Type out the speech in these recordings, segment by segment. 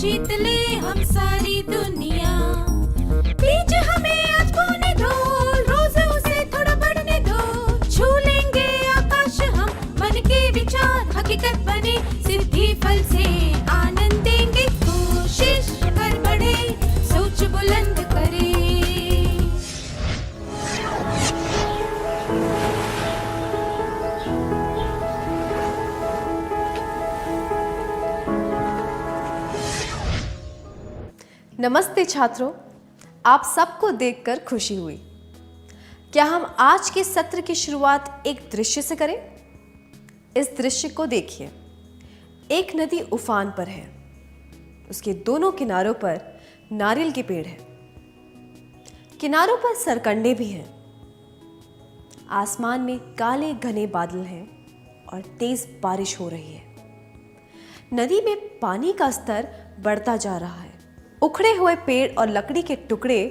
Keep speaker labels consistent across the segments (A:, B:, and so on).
A: जीत ले हम सारी दुनिया। बीच हमें आज बोने दो, रोज उसे थोड़ा बढ़ने दो। छू लेंगे आकाश हम, मन के विचार हकीकत बने। सिद्धि फल से आनंद देंगे, कोशिश कर बढ़े, सोच बुलंद करे।
B: नमस्ते छात्रों, आप सबको देखकर खुशी हुई। क्या हम आज के सत्र की शुरुआत एक दृश्य से करें? इस दृश्य को देखिए। एक नदी उफान पर है, उसके दोनों किनारों पर नारियल के पेड़ हैं, किनारों पर सरकंडे भी हैं। आसमान में काले घने बादल हैं और तेज बारिश हो रही है। नदी में पानी का स्तर बढ़ता जा रहा है। उखड़े हुए पेड़ और लकड़ी के टुकड़े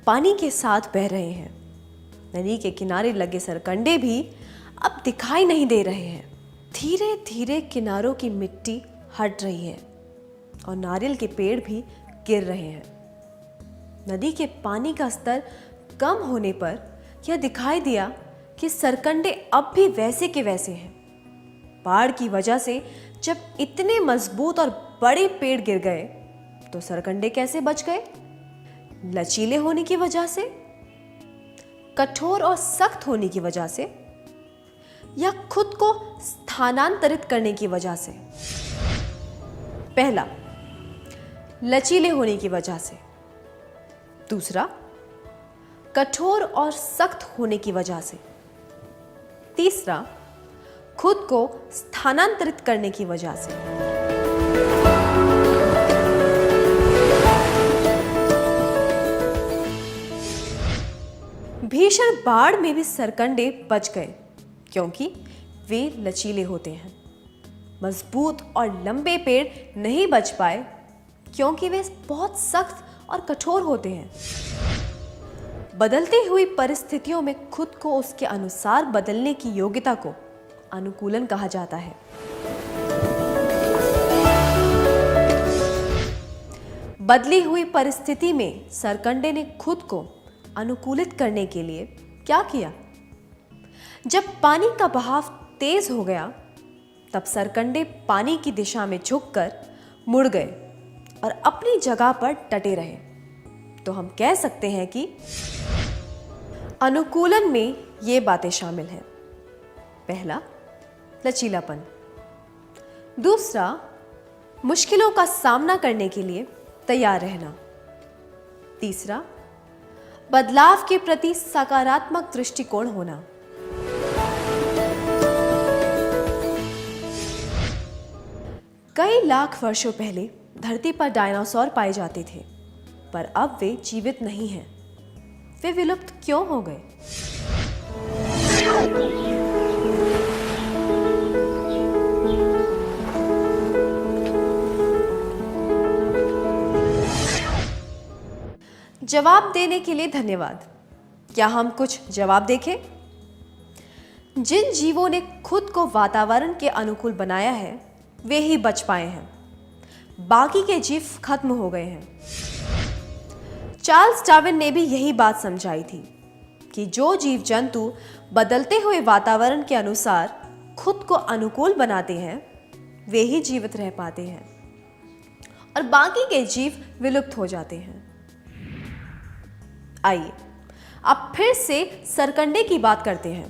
B: पानी के साथ बह रहे हैं। नदी के किनारे लगे सरकंडे भी अब दिखाई नहीं दे रहे हैं। धीरे धीरे किनारों की मिट्टी हट रही है और नारियल के पेड़ भी गिर रहे हैं। नदी के पानी का स्तर कम होने पर यह दिखाई दिया कि सरकंडे अब भी वैसे के वैसे हैं। बाढ़ की वजह से जब इतने मजबूत और बड़े पेड़ गिर गए तो सरकंडे कैसे बच गए? लचीले होने की वजह से, कठोर और सख्त होने की वजह से, या खुद को स्थानांतरित करने की वजह से? पहला, लचीले होने की वजह से। दूसरा, कठोर और सख्त होने की वजह से। तीसरा, खुद को स्थानांतरित करने की वजह से। भीषण बाढ़ में भी सरकंडे बच गए क्योंकि वे लचीले होते हैं। मजबूत और लंबे पेड़ नहीं बच पाए क्योंकि वे बहुत सख्त और कठोर होते हैं। बदलती हुई परिस्थितियों में खुद को उसके अनुसार बदलने की योग्यता को अनुकूलन कहा जाता है। बदली हुई परिस्थिति में सरकंडे ने खुद को अनुकूलित करने के लिए क्या किया? जब पानी का बहाव तेज हो गया तब सरकंडे पानी की दिशा में झुककर मुड़ गए और अपनी जगह पर डटे रहे। तो हम कह सकते हैं कि अनुकूलन में ये बातें शामिल हैं। पहला, लचीलापन। दूसरा, मुश्किलों का सामना करने के लिए तैयार रहना। तीसरा, बदलाव के प्रति सकारात्मक दृष्टिकोण होना। कई लाख वर्षों पहले धरती पर डायनासोर पाए जाते थे, पर अब वे जीवित नहीं हैं। वे विलुप्त क्यों हो गए? जवाब देने के लिए धन्यवाद। क्या हम कुछ जवाब देखें? जिन जीवों ने खुद को वातावरण के अनुकूल बनाया है वे ही बच पाए हैं, बाकी के जीव खत्म हो गए हैं। चार्ल्स डार्विन ने भी यही बात समझाई थी कि जो जीव जंतु बदलते हुए वातावरण के अनुसार खुद को अनुकूल बनाते हैं वे ही जीवित रह पाते हैं और बाकी के जीव विलुप्त हो जाते हैं। आइए अब फिर से सरकंडे की बात करते हैं।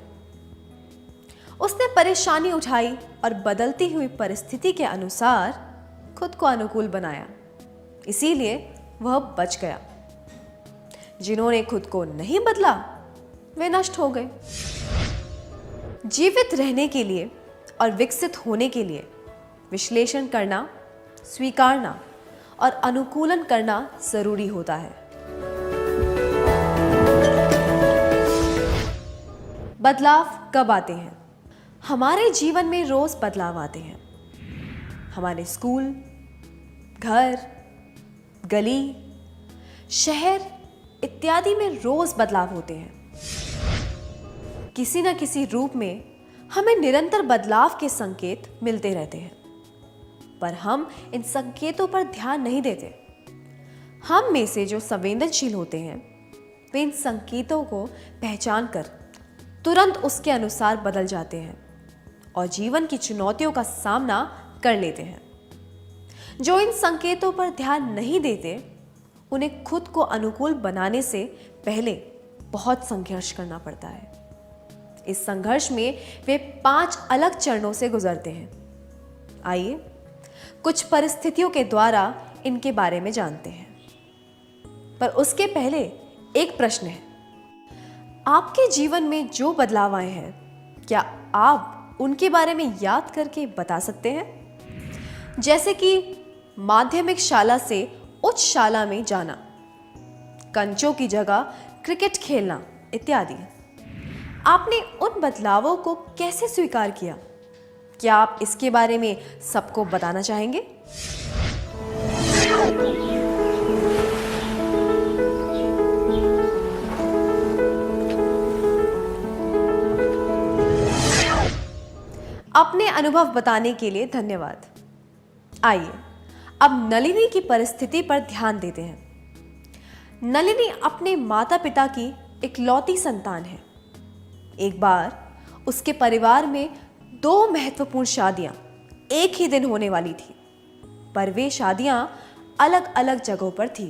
B: उसने परेशानी उठाई और बदलती हुई परिस्थिति के अनुसार खुद को अनुकूल बनाया, इसीलिए वह बच गया। जिन्होंने खुद को नहीं बदला वे नष्ट हो गए। जीवित रहने के लिए और विकसित होने के लिए विश्लेषण करना, स्वीकारना और अनुकूलन करना जरूरी होता है। बदलाव कब आते हैं? हमारे जीवन में रोज बदलाव आते हैं। हमारे स्कूल, घर, गली, शहर इत्यादि में रोज बदलाव होते हैं। किसी न किसी रूप में हमें निरंतर बदलाव के संकेत मिलते रहते हैं। पर हम इन संकेतों पर ध्यान नहीं देते। हम में से जो संवेदनशील होते हैं वे इन संकेतों को पहचान कर तुरंत उसके अनुसार बदल जाते हैं और जीवन की चुनौतियों का सामना कर लेते हैं। जो इन संकेतों पर ध्यान नहीं देते उन्हें खुद को अनुकूल बनाने से पहले बहुत संघर्ष करना पड़ता है। इस संघर्ष में वे 5 अलग चरणों से गुजरते हैं। आइए कुछ परिस्थितियों के द्वारा इनके बारे में जानते हैं। पर उसके पहले एक प्रश्न है, आपके जीवन में जो बदलाव आए हैं क्या आप उनके बारे में याद करके बता सकते हैं? जैसे कि माध्यमिक शाला से उच्च शाला में जाना, कंचों की जगह क्रिकेट खेलना इत्यादि। आपने उन बदलावों को कैसे स्वीकार किया? क्या आप इसके बारे में सबको बताना चाहेंगे? अपने अनुभव बताने के लिए धन्यवाद। आइए अब नलिनी की परिस्थिति पर ध्यान देते हैं। नलिनी अपने माता पिता की इकलौती संतान है। एक बार उसके परिवार में 2 महत्वपूर्ण शादियां एक ही दिन होने वाली थी, पर वे शादियां अलग अलग जगहों पर थी।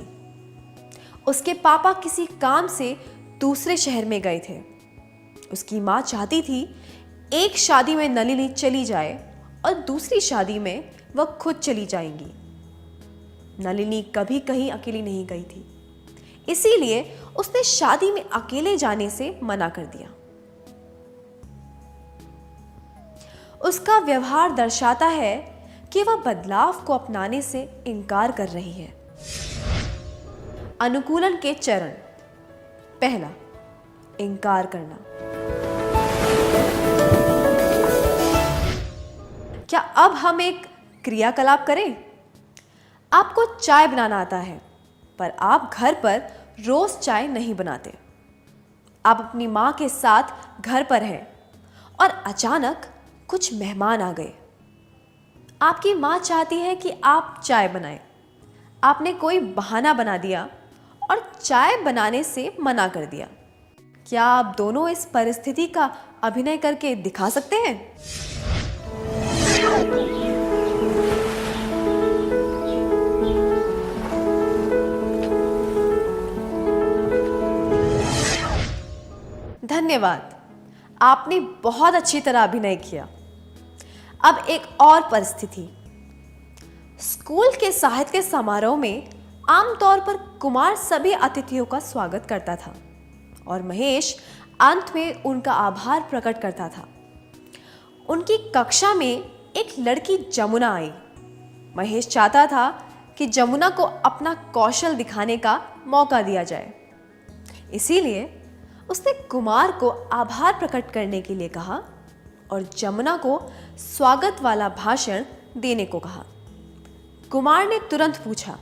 B: उसके पापा किसी काम से दूसरे शहर में गए थे। उसकी मां चाहती थी एक शादी में नलिनी चली जाए और दूसरी शादी में वह खुद चली जाएंगी। नलिनी कभी कहीं अकेली नहीं गई थी, इसीलिए उसने शादी में अकेले जाने से मना कर दिया। उसका व्यवहार दर्शाता है कि वह बदलाव को अपनाने से इनकार कर रही है। अनुकूलन के चरण। पहला, इनकार करना। क्या अब हम एक क्रियाकलाप करें? आपको चाय बनाना आता है, पर आप घर पर रोज चाय नहीं बनाते। आप अपनी मां के साथ घर पर हैं और अचानक कुछ मेहमान आ गए। आपकी मां चाहती है कि आप चाय बनाएं। आपने कोई बहाना बना दिया और चाय बनाने से मना कर दिया। क्या आप दोनों इस परिस्थिति का अभिनय करके दिखा सकते हैं? धन्यवाद, आपने बहुत अच्छी तरह अभिनय किया। अब एक और परिस्थिति। स्कूल के साहित्य समारोह में आमतौर पर कुमार सभी अतिथियों का स्वागत करता था और महेश अंत में उनका आभार प्रकट करता था। उनकी कक्षा में एक लड़की जमुना आई। महेश चाहता था कि जमुना को अपना कौशल दिखाने का मौका दिया जाए, इसीलिए उसने कुमार को आभार प्रकट करने के लिए कहा और जमुना को स्वागत वाला भाषण देने को कहा। कुमार ने तुरंत पूछा,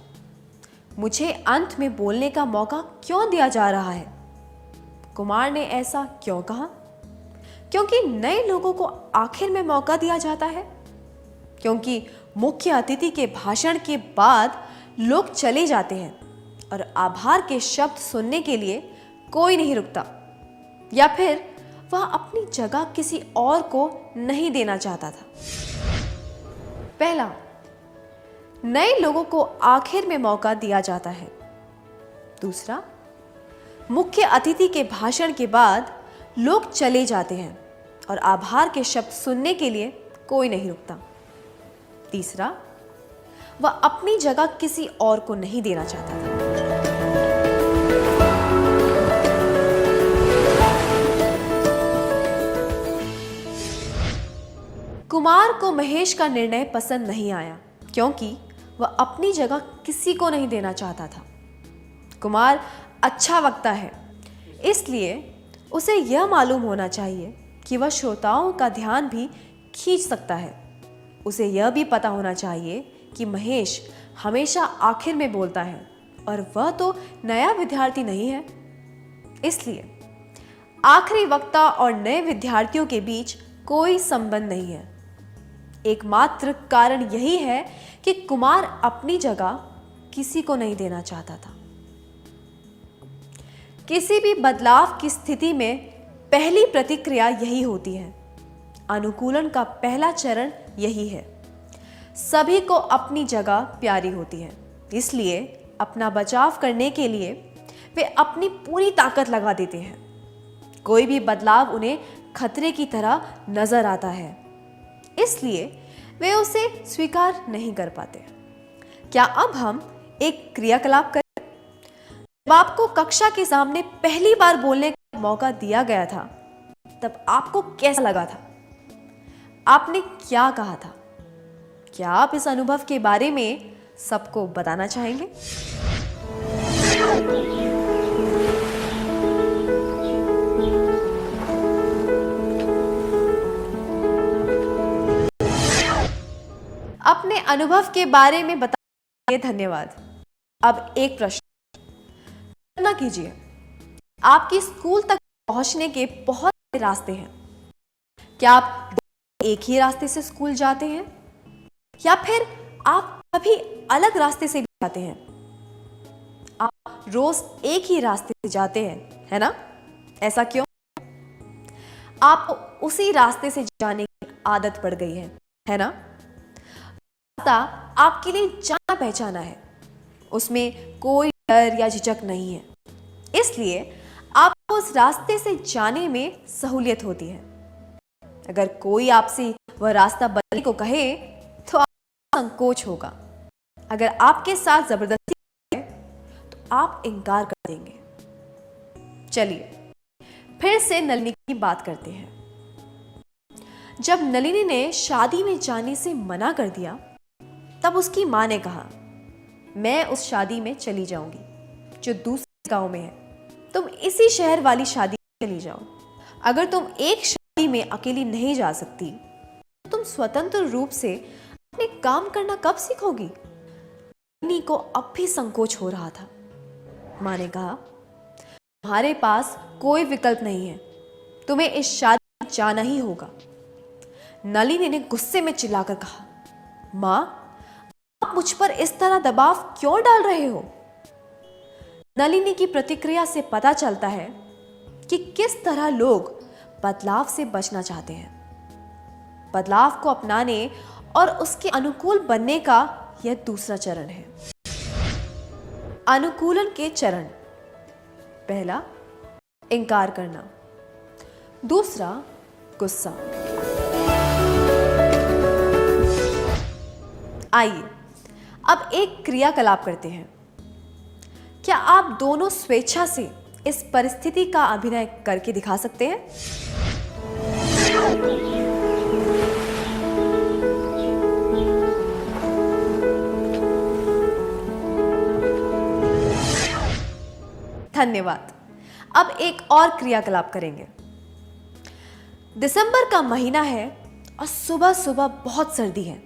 B: मुझे अंत में बोलने का मौका क्यों दिया जा रहा है? कुमार ने ऐसा क्यों कहा? क्योंकि नए लोगों को आखिर में मौका दिया जाता है। क्योंकि मुख्य अतिथि के भाषण के बाद लोग चले जाते हैं और आभार के शब्द सुनने के लिए कोई नहीं रुकता, या फिर वह अपनी जगह किसी और को नहीं देना चाहता था। पहला, नए लोगों को आखिर में मौका दिया जाता है। दूसरा, मुख्य अतिथि के भाषण के बाद लोग चले जाते हैं और आभार के शब्द सुनने के लिए कोई नहीं रुकता। तीसरा, वह अपनी जगह किसी और को नहीं देना चाहता था। कुमार को महेश का निर्णय पसंद नहीं आया क्योंकि वह अपनी जगह किसी को नहीं देना चाहता था। कुमार अच्छा वक्ता है, इसलिए उसे यह मालूम होना चाहिए कि वह श्रोताओं का ध्यान भी खींच सकता है। उसे यह भी पता होना चाहिए कि महेश हमेशा आखिर में बोलता है और वह तो नया विद्यार्थी नहीं है। इसलिए आखिरी वक्ता और नए विद्यार्थियों के बीच कोई संबंध नहीं है। एकमात्र कारण यही है कि कुमार अपनी जगह किसी को नहीं देना चाहता था। किसी भी बदलाव की स्थिति में पहली प्रतिक्रिया यही होती है। अनुकूलन का पहला चरण यही है। सभी को अपनी जगह प्यारी होती है, इसलिए अपना बचाव करने के लिए वे अपनी पूरी ताकत लगा देते हैं। कोई भी बदलाव उन्हें खतरे की तरह नजर आता है, इसलिए वे उसे स्वीकार नहीं कर पाते। क्या अब हम एक क्रियाकलाप करें? जब आपको कक्षा के सामने पहली बार बोलने का मौका दिया गया था, तब आपको कैसा लगा था? आपने क्या कहा था? क्या आप इस अनुभव के बारे में सबको बताना चाहेंगे? अपने अनुभव के बारे में बताने के लिए धन्यवाद। अब एक प्रश्न, कल्पना कीजिए आपकी स्कूल तक पहुंचने के बहुत से रास्ते हैं। क्या आप एक ही रास्ते से स्कूल जाते हैं या फिर आप कभी अलग रास्ते से भी जाते हैं? आप रोज एक ही रास्ते से जाते हैं, है ना? ऐसा क्यों? आपको उसी रास्ते से जाने की आदत पड़ गई है ना? रास्ता आपके लिए जाना पहचाना है, उसमें कोई डर या झिझक नहीं है, इसलिए आपको उस रास्ते से जाने में सहूलियत होती है। अगर कोई आपसे वह रास्ता बदलने को कहे तो आपको संकोच होगा। अगर आपके साथ जबरदस्ती है तो आप इनकार कर देंगे। चलिए फिर से नलिनी की बात करते हैं। जब नलिनी ने शादी में जाने से मना कर दिया, तब उसकी मां ने कहा, मैं उस शादी में चली जाऊंगी जो दूसरे गांव में है। तुम इसी शहर वाली शादी में चली जाओ। अगर तुम एक शादी में अकेली नहीं जा सकती, तो तुम स्वतंत्र रूप से अपने काम करना कब सीखोगी? नलिनी को अब भी संकोच हो रहा था। मां ने कहा, तुम्हारे पास कोई विकल्प नहीं है, तुम्हें इस शादी में जाना ही होगा। नलिनी ने गुस्से में चिल्लाकर कहा, मां, आप मुझ पर इस तरह दबाव क्यों डाल रहे हो? नलिनी की प्रतिक्रिया से पता चलता है कि किस तरह लोग बदलाव से बचना चाहते हैं। बदलाव को अपनाने और उसके अनुकूल बनने का यह दूसरा चरण है। अनुकूलन के चरण: पहला, इनकार करना। दूसरा, गुस्सा। आइए अब एक क्रियाकलाप करते हैं। क्या आप दोनों स्वेच्छा से इस परिस्थिति का अभिनय करके दिखा सकते हैं? धन्यवाद। अब एक और क्रियाकलाप करेंगे। दिसंबर का महीना है और सुबह सुबह बहुत सर्दी है।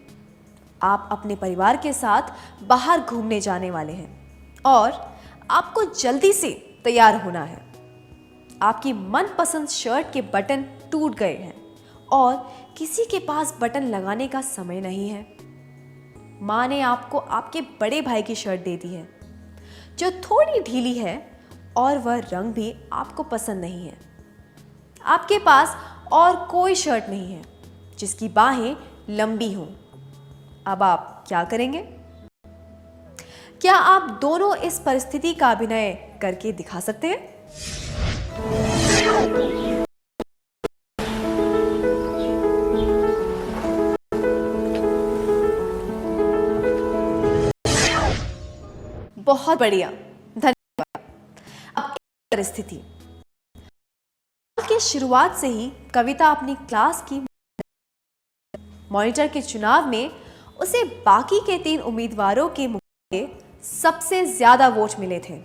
B: आप अपने परिवार के साथ बाहर घूमने जाने वाले हैं और आपको जल्दी से तैयार होना है। आपकी मनपसंद शर्ट के बटन टूट गए हैं और किसी के पास बटन लगाने का समय नहीं है। मां ने आपको आपके बड़े भाई की शर्ट दे दी है, जो थोड़ी ढीली है और वह रंग भी आपको पसंद नहीं है। आपके पास और कोई शर्ट नहीं है जिसकी बाहें लंबी हों। अब आप क्या करेंगे? क्या आप दोनों इस परिस्थिति का अभिनय करके दिखा सकते हैं? बहुत बढ़िया, धन्यवाद। अब एक परिस्थिति की शुरुआत से ही कविता अपनी क्लास की मॉनिटर के चुनाव में उसे बाकी के 3 उम्मीदवारों के मुकाबले सबसे ज्यादा वोट मिले थे।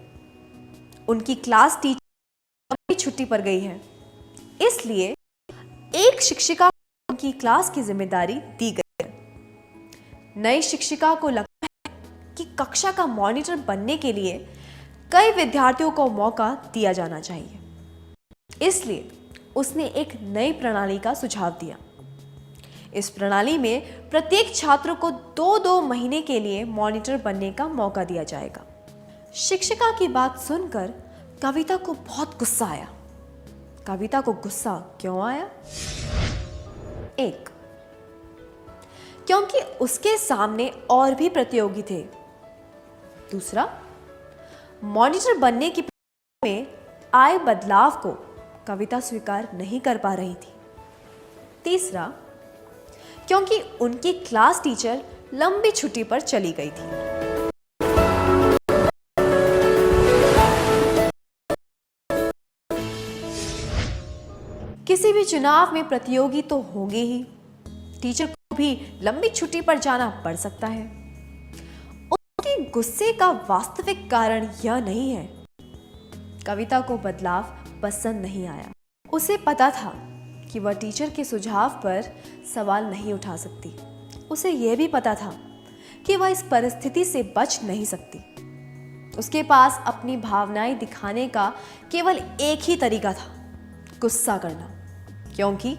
B: उनकी क्लास टीचर छुट्टी पर गई है, इसलिए एक शिक्षिका को उनकी क्लास की जिम्मेदारी दी गई है। नई शिक्षिका को लगता है कि कक्षा का मॉनिटर बनने के लिए कई विद्यार्थियों को मौका दिया जाना चाहिए, इसलिए उसने एक नई प्रणाली का सुझाव दिया। इस प्रणाली में प्रत्येक छात्र को 2-2 महीने के लिए मॉनिटर बनने का मौका दिया जाएगा। शिक्षिका की बात सुनकर कविता को बहुत गुस्सा आया। कविता को गुस्सा क्यों आया? 1, क्योंकि उसके सामने और भी प्रतियोगी थे। दूसरा, मॉनिटर बनने की प्रक्रिया में आए बदलाव को कविता स्वीकार नहीं कर पा रही थी। तीसरा, क्योंकि उनकी क्लास टीचर लंबी छुट्टी पर चली गई थी। किसी भी चुनाव में प्रतियोगी तो होंगे ही, टीचर को भी लंबी छुट्टी पर जाना पड़ सकता है। उसके गुस्से का वास्तविक कारण यह नहीं है। कविता को बदलाव पसंद नहीं आया। उसे पता था कि वह टीचर के सुझाव पर सवाल नहीं उठा सकती। उसे यह भी पता था कि वह इस परिस्थिति से बच नहीं सकती। उसके पास अपनी भावनाएं दिखाने का केवल एक ही तरीका था, गुस्सा करना, क्योंकि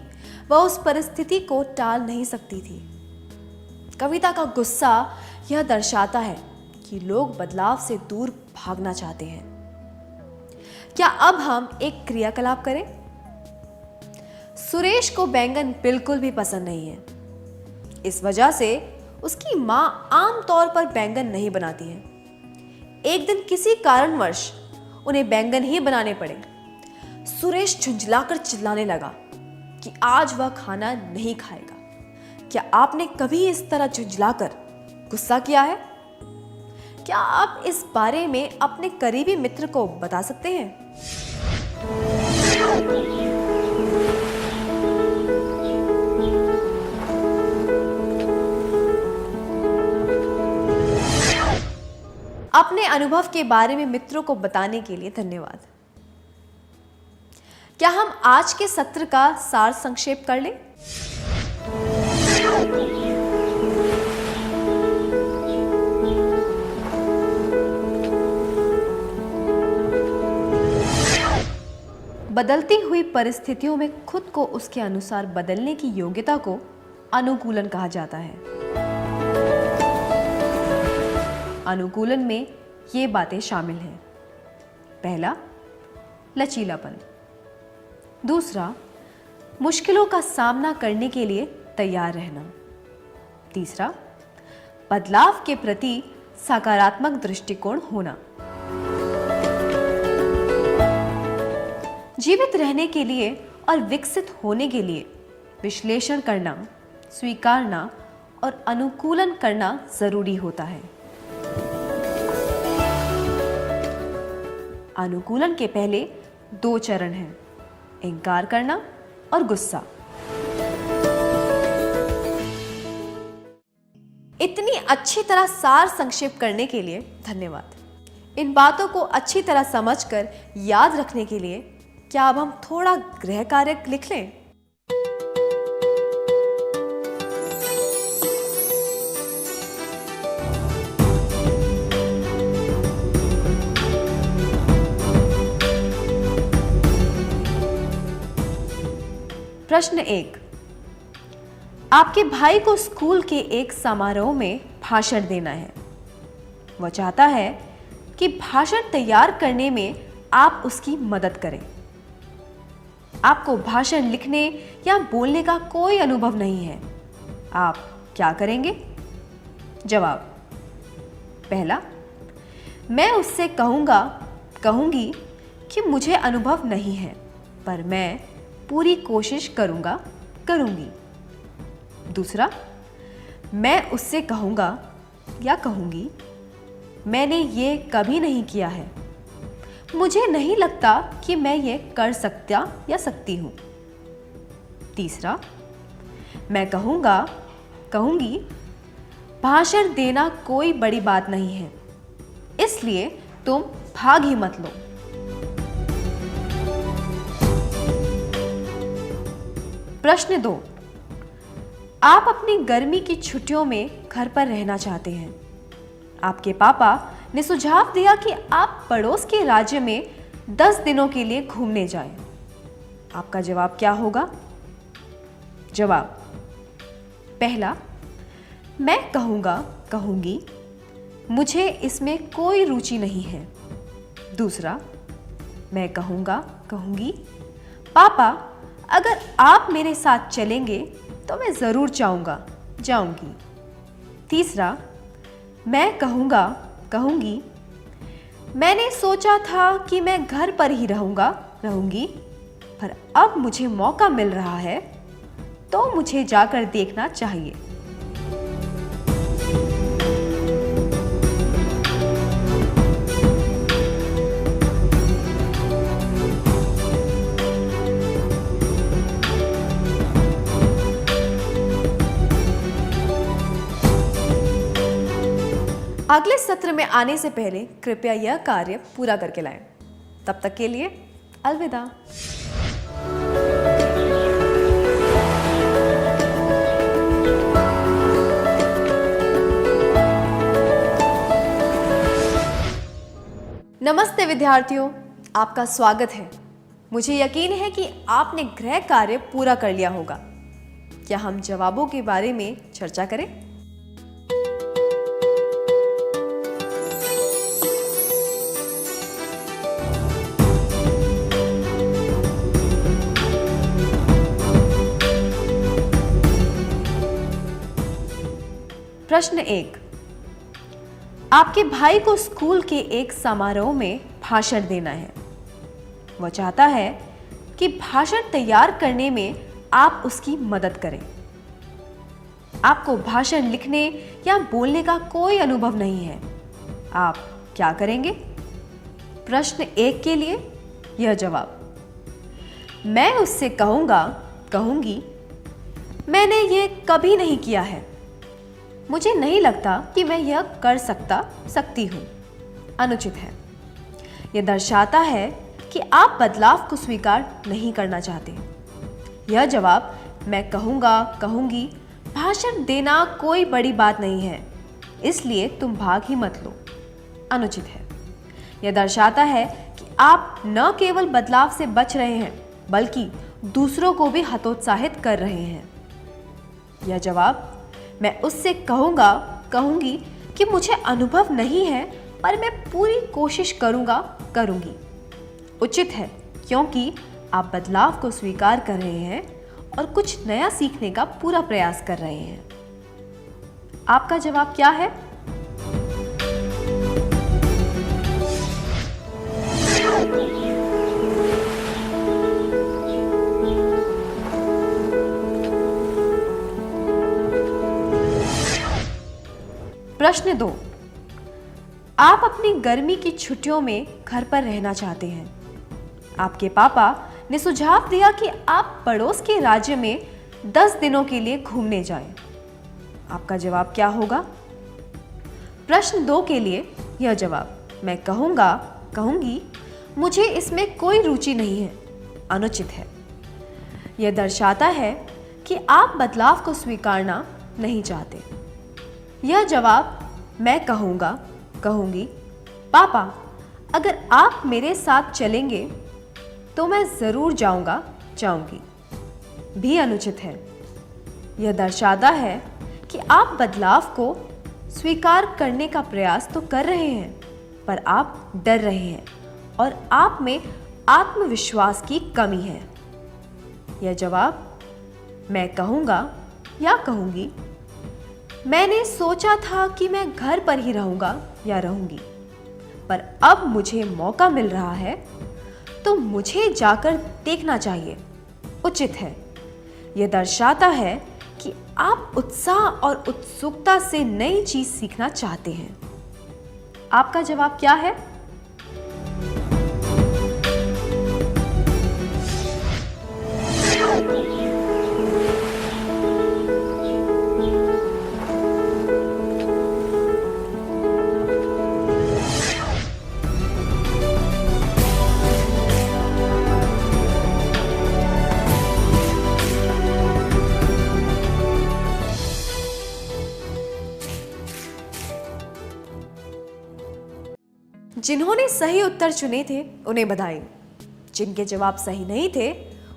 B: वह उस परिस्थिति को टाल नहीं सकती थी। कविता का गुस्सा यह दर्शाता है कि लोग बदलाव से दूर भागना चाहते हैं। क्या अब हम एक क्रियाकलाप करें? सुरेश को बैंगन बिल्कुल भी पसंद नहीं है। इस वजह से उसकी मां आमतौर पर बैंगन नहीं बनाती है। एक दिन किसी कारणवश उन्हें बैंगन ही बनाने पड़े। सुरेश झुंझलाकर चिल्लाने लगा कि आज वह खाना नहीं खाएगा। क्या आपने कभी इस तरह झुंझलाकर गुस्सा किया है? क्या आप इस बारे में अपने करीबी मित्र को बता सकते हैं? अपने अनुभव के बारे में मित्रों को बताने के लिए धन्यवाद। क्या हम आज के सत्र का सार संक्षेप कर लें? बदलती हुई परिस्थितियों में खुद को उसके अनुसार बदलने की योग्यता को अनुकूलन कहा जाता है। अनुकूलन में ये बातें शामिल हैं। पहला, लचीलापन। दूसरा, मुश्किलों का सामना करने के लिए तैयार रहना। तीसरा, बदलाव के प्रति सकारात्मक दृष्टिकोण होना। जीवित रहने के लिए और विकसित होने के लिए विश्लेषण करना, स्वीकारना और अनुकूलन करना जरूरी होता है। अनुकूलन के पहले 2 चरण हैं, इंकार करना और गुस्सा। इतनी अच्छी तरह सार संक्षेप करने के लिए धन्यवाद। इन बातों को अच्छी तरह समझकर याद रखने के लिए क्या अब हम थोड़ा गृह कार्य लिख लें? प्रश्न 1, आपके भाई को स्कूल के एक समारोह में भाषण देना है। वह चाहता है कि भाषण तैयार करने में आप उसकी मदद करें। आपको भाषण लिखने या बोलने का कोई अनुभव नहीं है। आप क्या करेंगे? जवाब। पहला, मैं उससे कहूंगी कि मुझे अनुभव नहीं है, पर मैं पूरी कोशिश करूंगी। दूसरा, मैं उससे कहूंगी मैंने ये कभी नहीं किया है, मुझे नहीं लगता कि मैं ये कर सकता या सकती हूं। तीसरा, मैं कहूंगी भाषण देना कोई बड़ी बात नहीं है, इसलिए तुम भाग ही मत लो। प्रश्न 2, आप अपनी गर्मी की छुट्टियों में घर पर रहना चाहते हैं। आपके पापा ने सुझाव दिया कि आप पड़ोस के राज्य में 10 दिनों के लिए घूमने जाएं। आपका जवाब क्या होगा? जवाब। पहला, मैं कहूँगा कहूँगी मुझे इसमें कोई रुचि नहीं है। दूसरा, मैं कहूँगा कहूँगी पापा अगर आप मेरे साथ चलेंगे तो मैं ज़रूर जाऊँगा जाऊँगी। तीसरा, मैं कहूँगा कहूँगी मैंने सोचा था कि मैं घर पर ही रहूँगा रहूँगी, पर अब मुझे मौका मिल रहा है तो मुझे जाकर देखना चाहिए। अगले सत्र में आने से पहले कृपया यह कार्य पूरा करके लाएं। तब तक के लिए अलविदा। नमस्ते विद्यार्थियों, आपका स्वागत है। मुझे यकीन है कि आपने गृह कार्य पूरा कर लिया होगा। क्या हम जवाबों के बारे में चर्चा करें? प्रश्न 1, आपके भाई को स्कूल के एक समारोह में भाषण देना है। वह चाहता है कि भाषण तैयार करने में आप उसकी मदद करें। आपको भाषण लिखने या बोलने का कोई अनुभव नहीं है। आप क्या करेंगे? प्रश्न 1 के लिए यह जवाब, मैं उससे कहूँगा कहूँगी मैंने ये कभी नहीं किया है। मुझे नहीं लगता कि मैं यह कर सकती हूँ। अनुचित है। यह दर्शाता है कि आप बदलाव को स्वीकार नहीं करना चाहते। यह जवाब, मैं कहूँगा कहूँगी भाषण देना कोई बड़ी बात नहीं है, इसलिए तुम भाग ही मत लो। अनुचित है। यह दर्शाता है कि आप न केवल बदलाव से बच रहे हैं बल्कि दूसरों को भी हतोत्साहित कर रहे हैं। यह जवाब, मैं उससे कहूँगा कहूँगी कि मुझे अनुभव नहीं है पर मैं पूरी कोशिश करूँगी उचित है, क्योंकि आप बदलाव को स्वीकार कर रहे हैं और कुछ नया सीखने का पूरा प्रयास कर रहे हैं। आपका जवाब क्या है? प्रश्न 2, आप अपनी गर्मी की छुट्टियों में घर पर रहना चाहते हैं। आपके पापा ने सुझाव दिया कि आप पड़ोस के राज्य में 10 दिनों के लिए घूमने जाएं। आपका जवाब क्या होगा? प्रश्न 2 के लिए यह जवाब, मैं कहूँगा कहूँगी मुझे इसमें कोई रुचि नहीं है। अनुचित है। यह दर्शाता है कि आप बदलाव को स्वीकारना नहीं चाहते। यह जवाब, मैं कहूँगा कहूँगी पापा अगर आप मेरे साथ चलेंगे तो मैं ज़रूर जाऊँगी भी अनुचित है। यह दर्शाता है कि आप बदलाव को स्वीकार करने का प्रयास तो कर रहे हैं पर आप डर रहे हैं और आप में आत्मविश्वास की कमी है। यह जवाब, मैं कहूँगा या कहूँगी मैंने सोचा था कि मैं घर पर ही रहूँगा या रहूँगी, पर अब मुझे मौका मिल रहा है तो मुझे जाकर देखना चाहिए उचित है। यह दर्शाता है कि आप उत्साह और उत्सुकता से नई चीज सीखना चाहते हैं। आपका जवाब क्या है? जिन्होंने सही उत्तर चुने थे उन्हें बधाई। जिनके जवाब सही नहीं थे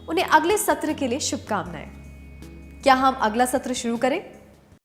B: उन्हें अगले सत्र के लिए शुभकामनाएं। क्या हम अगला सत्र शुरू करें?